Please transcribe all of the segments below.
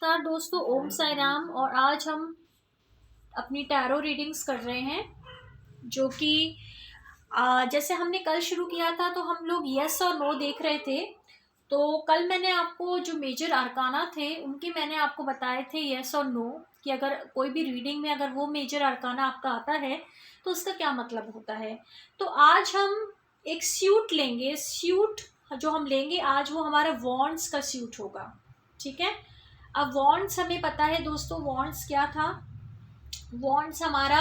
नमस्कार दोस्तों, ओम साई राम। और आज हम अपनी टैरो रीडिंग्स कर रहे हैं, जो कि जैसे हमने कल शुरू किया था तो हम लोग यस और नो देख रहे थे। तो कल मैंने आपको जो मेजर अरकाना थे उनके मैंने आपको बताए थे यस और नो, कि अगर कोई भी रीडिंग में अगर वो मेजर अरकाना आपका आता है तो उसका क्या मतलब होता है। तो आज हम एक स्यूट लेंगे। स्यूट जो हम लेंगे आज वो हमारा वॉन्ड्स का स्यूट होगा, ठीक है। अब वॉन्ड्स हमें पता है दोस्तों, वॉन्ड्स क्या था। वॉन्ड्स हमारा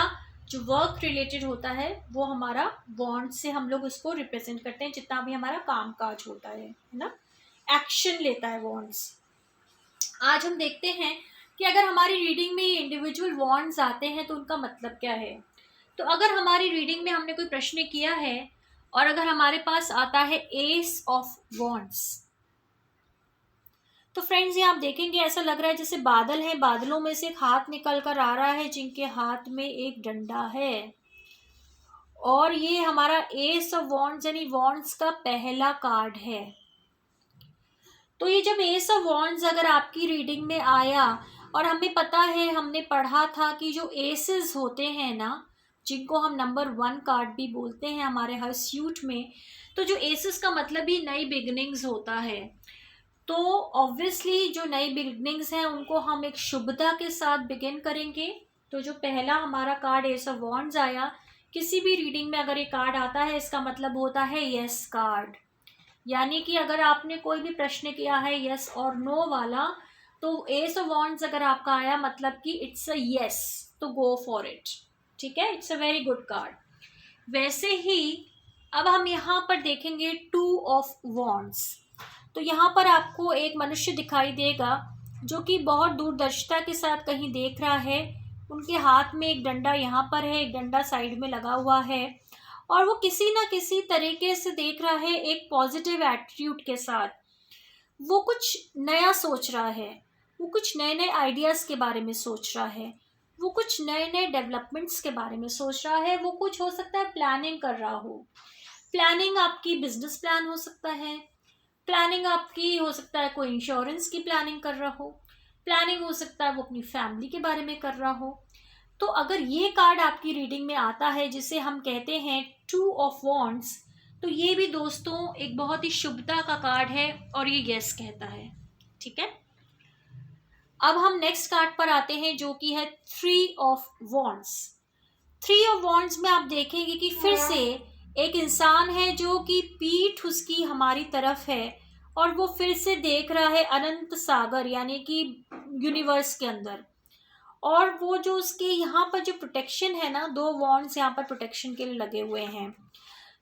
जो वर्क रिलेटेड होता है वो हमारा वॉन्ड से हम लोग उसको रिप्रेजेंट करते हैं, जितना भी हमारा काम काज होता है ना, एक्शन लेता है वॉन्ड्स। आज हम देखते हैं कि अगर हमारी रीडिंग में इंडिविजुअल वॉन्ड्स आते हैं तो उनका मतलब क्या है। तो अगर हमारी रीडिंग में हमने कोई प्रश्न किया है और अगर हमारे पास आता है एस ऑफ वॉन्ड्स, तो फ्रेंड्स ये आप देखेंगे ऐसा लग रहा है जैसे बादल है, बादलों में से एक हाथ निकल कर आ रहा है जिनके हाथ में एक डंडा है। और ये हमारा एस ऑफ वॉन्ड्स यानी वॉन्ड्स का पहला कार्ड है। तो ये जब एस ऑफ वॉन्ड्स अगर आपकी रीडिंग में आया, और हमें पता है, हमने पढ़ा था कि जो एसेस होते हैं ना, जिनको हम नंबर 1 कार्ड भी बोलते हैं हमारे हर स्यूट में, तो जो एसेस का मतलब ही नई बिगनिंग्स होता है। तो ऑब्वियसली जो नई बिगनिंग्स हैं उनको हम एक शुभता के साथ बिगिन करेंगे। तो जो पहला हमारा कार्ड एस ऑफ वॉन्ड्स आया, किसी भी रीडिंग में अगर ये कार्ड आता है इसका मतलब होता है यस कार्ड। यानी कि अगर आपने कोई भी प्रश्न किया है यस और नो वाला, तो एस ऑफ वॉन्ड्स अगर आपका आया मतलब कि इट्स अ यस, तो गो फॉर इट, ठीक है। It's a very good card. वैसे ही अब हम यहाँ पर देखेंगे 2 ऑफ वॉन्ड्स। तो यहाँ पर आपको एक मनुष्य दिखाई देगा जो कि बहुत दूरदर्शिता के साथ कहीं देख रहा है। उनके हाथ में एक डंडा यहाँ पर है, एक डंडा साइड में लगा हुआ है, और वो किसी ना किसी तरीके से देख रहा है एक पॉजिटिव एटीट्यूड के साथ। वो कुछ नया सोच रहा है, वो कुछ नए नए आइडियाज़ के बारे में सोच रहा है, वो कुछ नए नए डेवलपमेंट्स के बारे में सोच रहा है। वो कुछ हो सकता है प्लानिंग कर रहा हो। प्लानिंग आपकी बिजनेस प्लान हो सकता है, प्लानिंग आपकी हो सकता है कोई इंश्योरेंस की प्लानिंग कर रहा हो, प्लानिंग हो सकता है वो अपनी फैमिली के बारे में कर रहा हो। तो अगर ये कार्ड आपकी रीडिंग में आता है जिसे हम कहते हैं 2 ऑफ वॉन्ड्स, तो ये भी दोस्तों एक बहुत ही शुभता का कार्ड है और ये यस कहता है, ठीक है। अब हम नेक्स्ट कार्ड पर आते हैं जो कि है 3 ऑफ वॉन्ड्स। 3 ऑफ वॉन्ड्स में आप देखेंगे कि फिर से एक इंसान है जो कि पीठ उसकी हमारी तरफ है और वो फिर से देख रहा है अनंत सागर यानी कि यूनिवर्स के अंदर। और वो जो उसके यहाँ पर जो प्रोटेक्शन है ना, 2 वॉन्ड्स यहाँ पर प्रोटेक्शन के लिए लगे हुए हैं।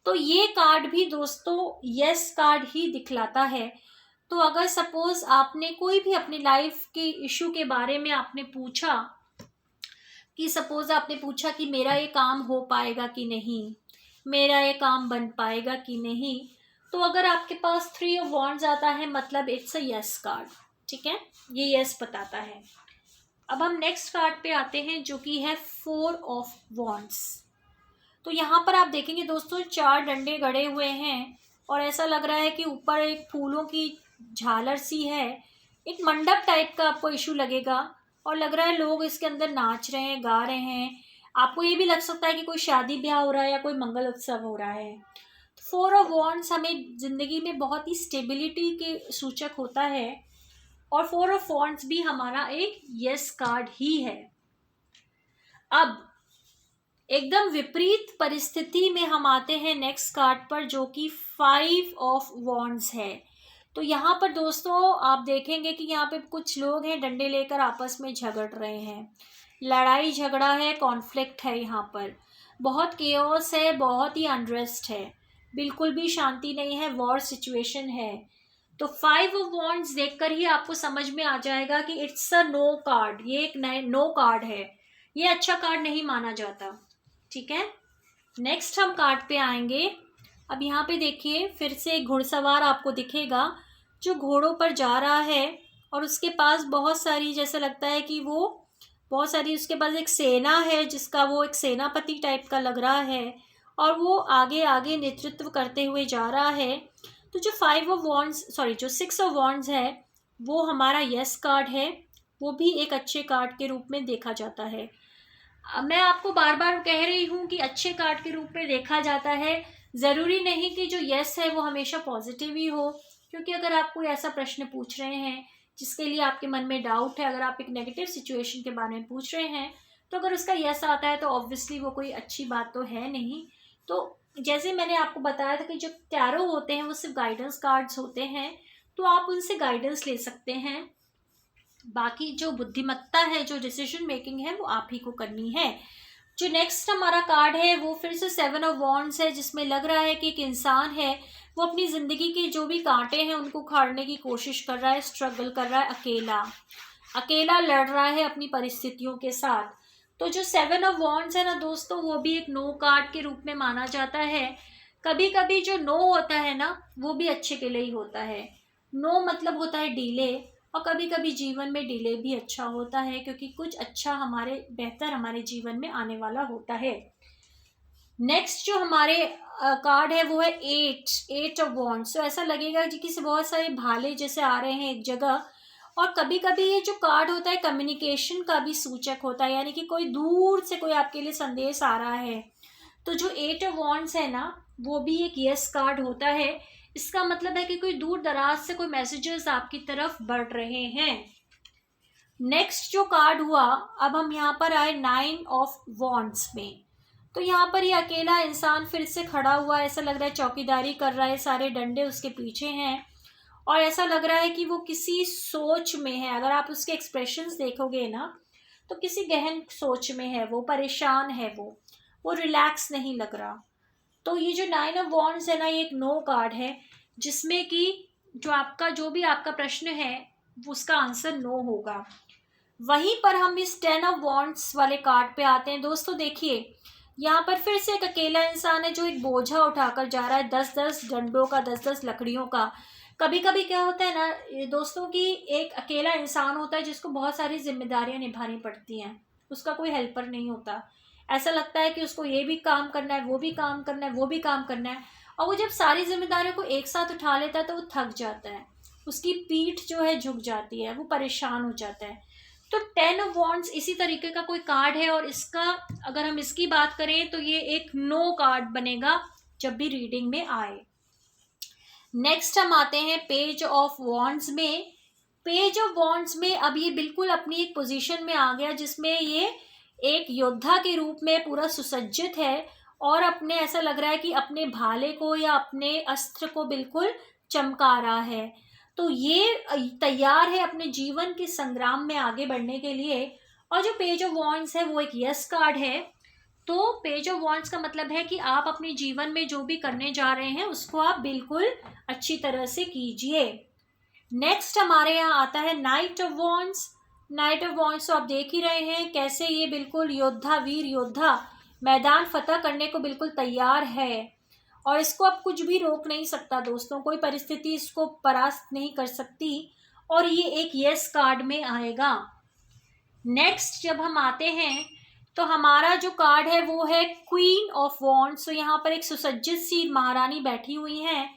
तो ये कार्ड भी दोस्तों यस कार्ड ही दिखलाता है। तो अगर सपोज आपने कोई भी अपनी लाइफ के इशू के बारे में आपने पूछा, कि सपोज आपने पूछा कि मेरा ये काम हो पाएगा कि नहीं, मेरा ये काम बन पाएगा कि नहीं, तो अगर आपके पास 3 ऑफ वॉन्ड्स आता है मतलब इट्स अ यस कार्ड, ठीक है। ये यस बताता है। अब हम नेक्स्ट कार्ड पे आते हैं जो कि है 4 ऑफ वॉन्ड्स। तो यहाँ पर आप देखेंगे दोस्तों 4 डंडे गड़े हुए हैं और ऐसा लग रहा है कि ऊपर एक फूलों की झालर सी है, एक मंडप टाइप का आपको इशू लगेगा और लग रहा है लोग इसके अंदर नाच रहे हैं, गा रहे हैं। आपको ये भी लग सकता है कि कोई शादी ब्याह हो रहा है या कोई मंगल उत्सव हो रहा है। 4 ऑफ वॉन्ड्स हमें जिंदगी में बहुत ही स्टेबिलिटी के सूचक होता है और 4 ऑफ वॉन्ड्स भी हमारा एक यस कार्ड ही है। अब एकदम विपरीत परिस्थिति में हम आते हैं नेक्स्ट कार्ड पर जो कि 5 ऑफ वॉन्ड्स है। तो यहाँ पर दोस्तों आप देखेंगे कि यहाँ पे कुछ लोग हैं डंडे लेकर आपस में झगड़ रहे हैं, लड़ाई झगड़ा है, कॉन्फ्लिक्ट है, यहाँ पर बहुत केओस है, बहुत ही अनरेस्ट है, बिल्कुल भी शांति नहीं है, वॉर सिचुएशन है। तो 5 ऑफ वॉन्ड्स देखकर ही आपको समझ में आ जाएगा कि इट्स अ नो कार्ड। ये एक नए नो कार्ड है, ये अच्छा कार्ड नहीं माना जाता, ठीक है। नेक्स्ट हम कार्ड पे आएंगे। अब यहाँ पे देखिए फिर से एक घुड़सवार आपको दिखेगा जो घोड़ों पर जा रहा है और उसके पास बहुत सारी, जैसा लगता है कि वो बहुत सारी, उसके पास एक सेना है जिसका वो एक सेनापति टाइप का लग रहा है और वो आगे आगे नेतृत्व करते हुए जा रहा है। तो जो 5 ऑफ वॉन्ड्स जो 6 ऑफ वॉन्ड्स है वो हमारा यस कार्ड है। वो भी एक अच्छे कार्ड के रूप में देखा जाता है। मैं आपको बार बार कह रही हूँ कि अच्छे कार्ड के रूप में देखा जाता है, ज़रूरी नहीं कि जो यस है वो हमेशा पॉजिटिव ही हो, क्योंकि अगर आप कोई ऐसा प्रश्न पूछ रहे हैं जिसके लिए आपके मन में डाउट है, अगर आप एक नेगेटिव सिचुएशन के बारे में पूछ रहे हैं, तो अगर उसका यस आता है तो ऑब्वियसली वो कोई अच्छी बात तो है नहीं। तो जैसे मैंने आपको बताया था कि जो टैरो होते हैं वो सिर्फ गाइडेंस कार्ड्स होते हैं, तो आप उनसे गाइडेंस ले सकते हैं। बाकी जो बुद्धिमत्ता है, जो डिसीजन मेकिंग है, वो आप ही को करनी है। जो नेक्स्ट हमारा कार्ड है वो फिर से 7 ऑफ वॉन्ड्स है, जिसमें लग रहा है कि एक इंसान है, वो अपनी ज़िंदगी के जो भी कांटे हैं उनको उखाड़ने की कोशिश कर रहा है, स्ट्रगल कर रहा है, अकेला अकेला लड़ रहा है अपनी परिस्थितियों के साथ। तो जो 7 ऑफ वॉन्ड्स है ना दोस्तों, वो भी एक नो कार्ड के रूप में माना जाता है। कभी कभी जो नो होता है ना, वो भी अच्छे के लिए ही होता है। नो मतलब होता है डिले, और कभी कभी जीवन में डिले भी अच्छा होता है, क्योंकि कुछ अच्छा बेहतर हमारे जीवन में आने वाला होता है। नेक्स्ट जो हमारे कार्ड है वो है 8 ऑफ वॉन्ड्स। तो ऐसा लगेगा जी कि बहुत सारे भाले जैसे आ रहे हैं एक जगह, और कभी कभी ये जो कार्ड होता है कम्युनिकेशन का भी सूचक होता है, यानी कि कोई दूर से कोई आपके लिए संदेश आ रहा है। तो जो 8 ऑफ वॉन्ड्स है ना, वो भी एक यस कार्ड होता है। इसका मतलब है कि कोई दूर दराज से कोई मैसेजेस आपकी तरफ बढ़ रहे हैं। नेक्स्ट जो कार्ड हुआ, अब हम यहाँ पर आए 9 ऑफ वॉन्ड्स में। तो यहाँ पर ये अकेला इंसान फिर से खड़ा हुआ है, ऐसा लग रहा है चौकीदारी कर रहा है, सारे डंडे उसके पीछे हैं, और ऐसा लग रहा है कि वो किसी सोच में है। अगर आप उसके एक्सप्रेशंस देखोगे ना, तो किसी गहन सोच में है, वो परेशान है, वो रिलैक्स नहीं लग रहा। तो ये जो 9 ऑफ वॉन्ड्स है ना, ये एक नो कार्ड है, जिसमें कि जो भी आपका प्रश्न है उसका आंसर नो होगा। वहीं पर हम इस 10 ऑफ वॉन्ड्स वाले कार्ड पे आते हैं। दोस्तों देखिए, यहाँ पर फिर से एक अकेला इंसान है जो एक बोझा उठाकर जा रहा है, 10-10 डंडों का, 10-10 लकड़ियों का। कभी कभी क्या होता है ना दोस्तों, कि एक अकेला इंसान होता है जिसको बहुत सारी जिम्मेदारियां निभानी पड़ती हैं, उसका कोई हेल्पर नहीं होता। ऐसा लगता है कि उसको ये भी काम करना है, वो भी काम करना है, वो भी काम करना है, और वो जब सारी जिम्मेदारियों को एक साथ उठा लेता है तो वो थक जाता है, उसकी पीठ जो है झुक जाती है, वो परेशान हो जाता है। तो 10 ऑफ वॉन्ड्स इसी तरीके का कोई कार्ड है, और इसका अगर हम इसकी बात करें तो ये एक नो कार्ड बनेगा जब भी रीडिंग में आए। नेक्स्ट हम आते हैं पेज ऑफ वॉन्ड्स में। पेज ऑफ वॉन्ड्स में अब ये बिल्कुल अपनी एक पोजीशन में आ गया, जिसमें ये एक योद्धा के रूप में पूरा सुसज्जित है, और अपने ऐसा लग रहा है कि अपने भाले को या अपने अस्त्र को बिल्कुल चमका रहा है। तो ये तैयार है अपने जीवन के संग्राम में आगे बढ़ने के लिए। और जो पेज ऑफ वॉन्ड्स है वो एक यस कार्ड है। तो पेज ऑफ वॉन्ड्स का मतलब है कि आप अपने जीवन में जो भी करने जा रहे हैं उसको आप बिल्कुल अच्छी तरह से कीजिए। नेक्स्ट हमारे यहाँ आता है night of wands. Night of wands तो आप देख ही रहे हैं कैसे ये बिल्कुल योद्धा, वीर योद्धा मैदान फतह करने को बिल्कुल तैयार है, और इसको अब कुछ भी रोक नहीं सकता दोस्तों, कोई परिस्थिति इसको परास्त नहीं कर सकती, और ये एक यस कार्ड में आएगा। नेक्स्ट जब हम आते हैं तो हमारा जो कार्ड है वो है क्वीन ऑफ वॉन्ड्स। तो यहाँ पर एक सुसज्जित सी महारानी बैठी हुई हैं,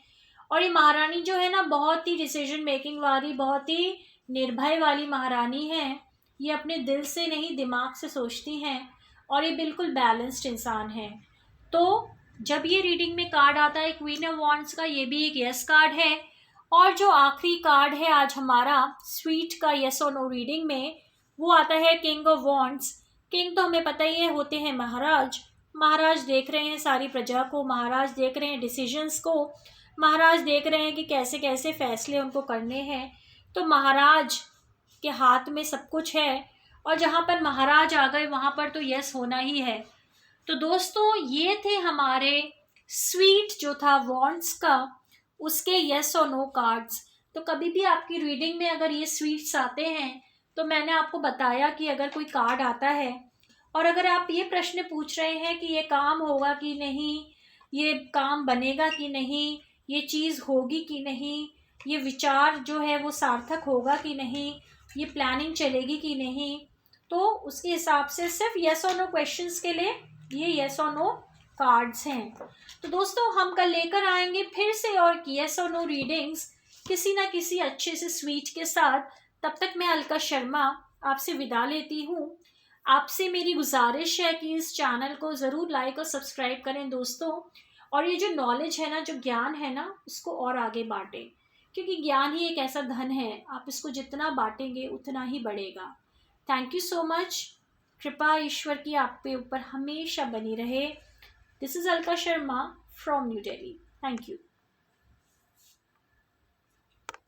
और ये महारानी जो है ना, बहुत ही डिसीजन मेकिंग वाली, बहुत ही निर्भय वाली महारानी है। ये अपने दिल से नहीं दिमाग से सोचती हैं, और ये बिल्कुल बैलेंस्ड इंसान है। तो जब ये रीडिंग में कार्ड आता है क्वीन ऑफ वॉन्ड्स का, ये भी एक यस कार्ड है। और जो आखिरी कार्ड है आज हमारा स्वीट का यस और नो रीडिंग में, वो आता है किंग ऑफ वॉन्ड्स। किंग तो हमें पता ही है होते हैं महाराज। महाराज देख रहे हैं सारी प्रजा को, महाराज देख रहे हैं डिसीजंस को, महाराज देख रहे हैं कि कैसे कैसे फैसले उनको करने हैं। तो महाराज के हाथ में सब कुछ है, और जहाँ पर महाराज आ गए वहाँ पर तो यस होना ही है। तो दोस्तों ये थे हमारे स्वीट जो था वॉन्ड्स का, उसके यस और नो कार्ड्स। तो कभी भी आपकी रीडिंग में अगर ये स्वीट्स आते हैं, तो मैंने आपको बताया कि अगर कोई कार्ड आता है और अगर आप ये प्रश्न पूछ रहे हैं कि ये काम होगा कि नहीं, ये काम बनेगा कि नहीं, ये चीज़ होगी कि नहीं, ये विचार जो है वो सार्थक होगा कि नहीं, ये प्लानिंग चलेगी कि नहीं, तो उसके हिसाब से सिर्फ येस और नो क्वेश्चंस के लिए ये येस और नो कार्ड्स हैं। तो दोस्तों हम कल लेकर आएंगे फिर से और येस और नो रीडिंग्स किसी ना किसी अच्छे से स्वीट के साथ। तब तक मैं अलका शर्मा आपसे विदा लेती हूँ। आपसे मेरी गुजारिश है कि इस चैनल को ज़रूर लाइक और सब्सक्राइब करें दोस्तों, और ये जो नॉलेज है ना, जो ज्ञान है ना, उसको और आगे बांटें, क्योंकि ज्ञान ही एक ऐसा धन है, आप इसको जितना बांटेंगे उतना ही बढ़ेगा। Thank you so much. कृपा ईश्वर की आप पे ऊपर हमेशा बनी रहे। This is Alka Sharma from new Delhi. Thank you.